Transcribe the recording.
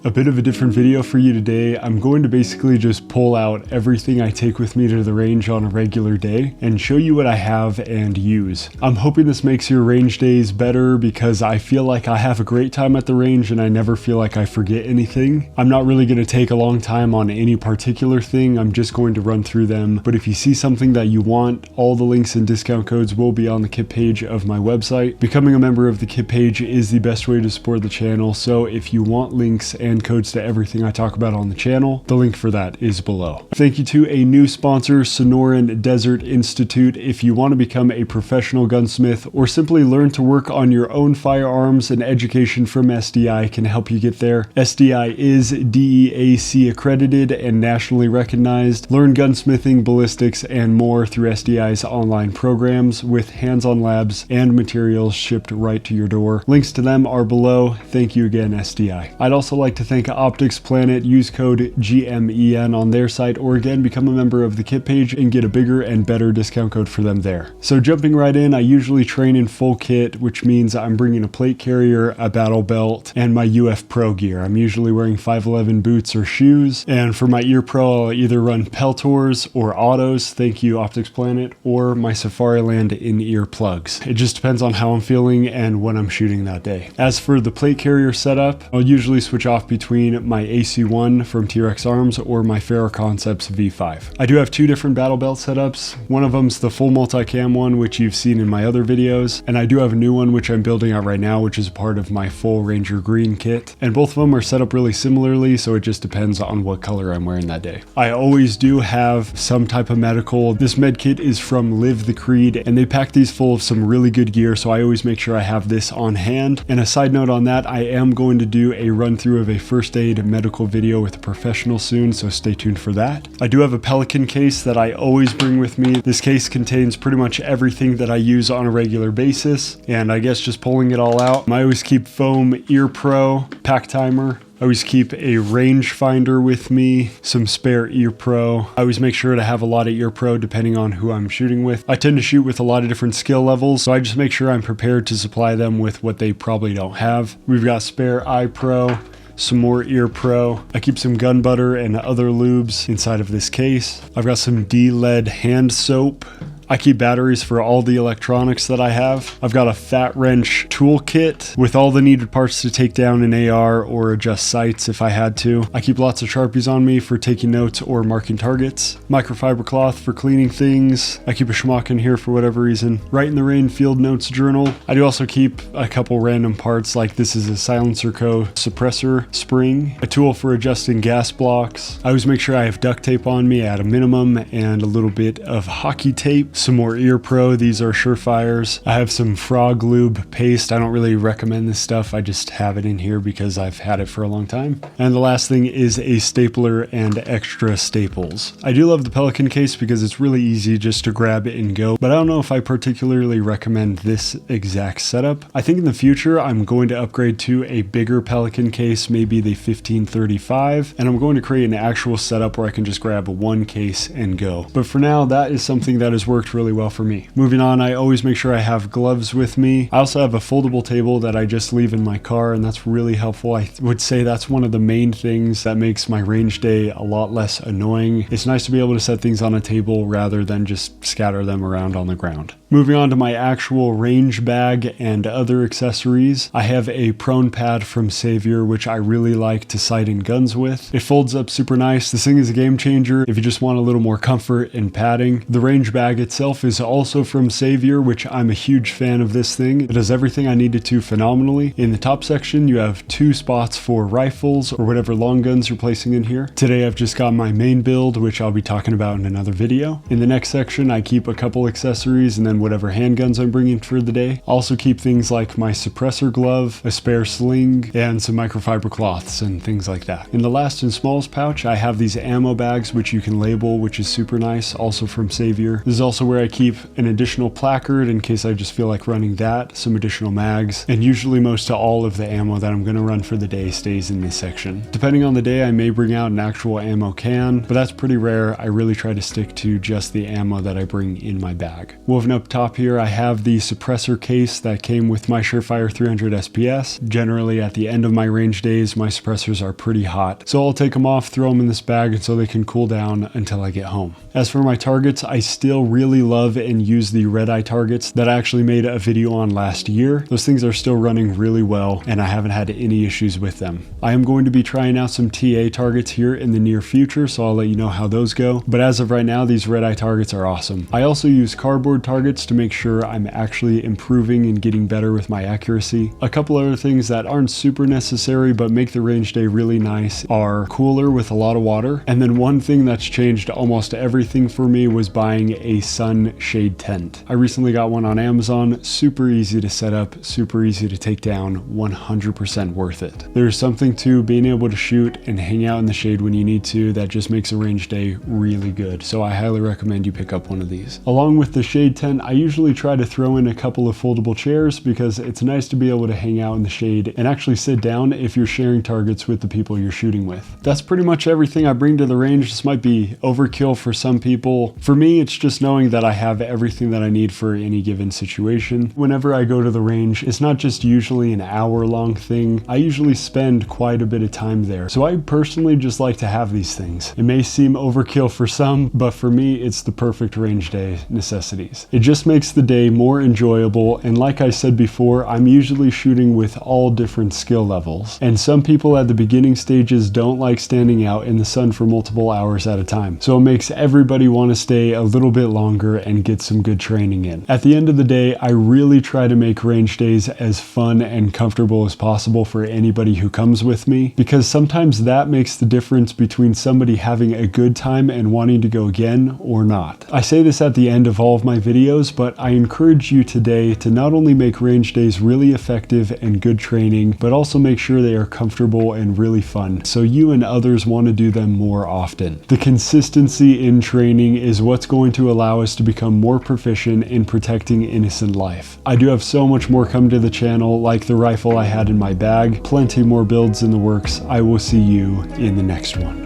A bit of a different video for you today. I'm going to basically just pull out everything I take with me to the range on a regular day and show you what I have and use. I'm hoping this makes your range days better because I feel like I have a great time at the range and I never feel like I forget anything. I'm not really going to take a long time on any particular thing. I'm just going to run through them. But if you see something that you want, all the links and discount codes will be on the kit page of my website. Becoming a member of the kit page is the best way to support the channel. So if you want links and codes to everything I talk about on the channel, the link for that is below. Thank you to a new sponsor, Sonoran Desert Institute. If you want to become a professional gunsmith or simply learn to work on your own firearms, an education from SDI can help you get there. SDI is DEAC accredited and nationally recognized. Learn gunsmithing, ballistics, and more through SDI's online programs with hands-on labs and materials shipped right to your door. Links to them are below. Thank you again, SDI. I'd also like to thank Optics Planet. Use code GMEN on their site, or again, become a member of the kit page and get a bigger and better discount code for them there. So jumping right in, I usually train in full kit, which means I'm bringing a plate carrier, a battle belt, and my UF Pro gear. I'm usually wearing 511 boots or shoes, and for my ear pro, I'll either run Peltors or Autos, thank you Optics Planet, or my Safariland in-ear plugs. It just depends on how I'm feeling and when I'm shooting that day. As for the plate carrier setup, I'll usually switch off between my AC1 from T-Rex Arms or my Ferro Concepts V5. I do have two different battle belt setups. One of them's the full multicam one, which you've seen in my other videos, and I do have a new one which I'm building out right now, which is part of my full Ranger Green kit. And both of them are set up really similarly, so it just depends on what color I'm wearing that day. I always do have some type of medical. This med kit is from Live the Creed, and they pack these full of some really good gear, so I always make sure I have this on hand. And a side note on that, I am going to do a run through of a first aid medical video with a professional soon, so stay tuned for that. I do have a Pelican case that I always bring with me. This case contains pretty much everything that I use on a regular basis, and I guess just pulling it all out, I always keep foam ear pro, pack timer. I always keep a range finder with me, some spare ear pro. I always make sure to have a lot of ear pro depending on who I'm shooting with. I tend to shoot with a lot of different skill levels, so I just make sure I'm prepared to supply them with what they probably don't have. We've got spare eye pro, some more ear pro. I keep some gun butter and other lubes inside of this case. I've got some D-lead hand soap. I keep batteries for all the electronics that I have. I've got a fat wrench toolkit with all the needed parts to take down an AR or adjust sights if I had to. I keep lots of Sharpies on me for taking notes or marking targets. Microfiber cloth for cleaning things. I keep a schmuck in here for whatever reason. Right in the Rain field notes journal. I do also keep a couple random parts, like this is a Silencer Co. suppressor spring, a tool for adjusting gas blocks. I always make sure I have duct tape on me at a minimum and a little bit of hockey tape. Some more ear pro. These are Surefires. I have some frog lube paste. I don't really recommend this stuff. I just have it in here because I've had it for a long time. And the last thing is a stapler and extra staples. I do love the Pelican case because it's really easy just to grab it and go, but I don't know if I particularly recommend this exact setup. I think in the future I'm going to upgrade to a bigger Pelican case, maybe the 1535, and I'm going to create an actual setup where I can just grab one case and go. But for now, that is something that has worked really well for me. Moving on, I always make sure I have gloves with me. I also have a foldable table that I just leave in my car, and that's really helpful. I would say that's one of the main things that makes my range day a lot less annoying. It's nice to be able to set things on a table rather than just scatter them around on the ground. Moving on to my actual range bag and other accessories, I have a prone pad from Savior, which I really like to sight in guns with. It folds up super nice. This thing is a game changer if you just want a little more comfort and padding. The range bag itself is also from Savior, which I'm a huge fan of this thing. It does everything I need it to phenomenally. In the top section, you have 2 spots for rifles or whatever long guns you're placing in here. Today, I've just got my main build, which I'll be talking about in another video. In the next section, I keep a couple accessories and then whatever handguns I'm bringing for the day. I also keep things like my suppressor glove, a spare sling, and some microfiber cloths and things like that. In the last and smallest pouch, I have these ammo bags, which you can label, which is super nice, also from Savior. This is also where I keep an additional placard in case I just feel like running that, some additional mags, and usually most to all of the ammo that I'm going to run for the day stays in this section. Depending on the day, I may bring out an actual ammo can, but that's pretty rare. I really try to stick to just the ammo that I bring in my bag. Woven up top here, I have the suppressor case that came with my Surefire 300 SPS. Generally at the end of my range days, my suppressors are pretty hot. So I'll take them off, throw them in this bag so they can cool down until I get home. As for my targets, I still really love and use the red-eye targets that I actually made a video on last year. Those things are still running really well and I haven't had any issues with them. I am going to be trying out some TA targets here in the near future, so I'll let you know how those go. But as of right now, these red-eye targets are awesome. I also use cardboard targets to make sure I'm actually improving and getting better with my accuracy. A couple other things that aren't super necessary but make the range day really nice are cooler with a lot of water. And then one thing that's changed almost everything for me was buying a sun shade tent. I recently got one on Amazon. Super easy to set up, super easy to take down, 100% worth it. There's something to being able to shoot and hang out in the shade when you need to that just makes a range day really good. So I highly recommend you pick up one of these. Along with the shade tent, I usually try to throw in a couple of foldable chairs because it's nice to be able to hang out in the shade and actually sit down if you're sharing targets with the people you're shooting with. That's pretty much everything I bring to the range. This might be overkill for some people. For me, it's just knowing that I have everything that I need for any given situation. Whenever I go to the range, it's not just usually an hour-long thing. I usually spend quite a bit of time there. So I personally just like to have these things. It may seem overkill for some, but for me, it's the perfect range day necessities. It just makes the day more enjoyable, and like I said before, I'm usually shooting with all different skill levels. And some people at the beginning stages don't like standing out in the sun for multiple hours at a time. So it makes everybody want to stay a little bit longer and get some good training in. At the end of the day, I really try to make range days as fun and comfortable as possible for anybody who comes with me, because sometimes that makes the difference between somebody having a good time and wanting to go again or not. I say this at the end of all of my videos, but I encourage you today to not only make range days really effective and good training, but also make sure they are comfortable and really fun, so you and others want to do them more often. The consistency in training is what's going to allow us to become more proficient in protecting innocent life. I do have so much more coming to the channel, like the rifle I had in my bag, plenty more builds in the works. I will see you in the next one.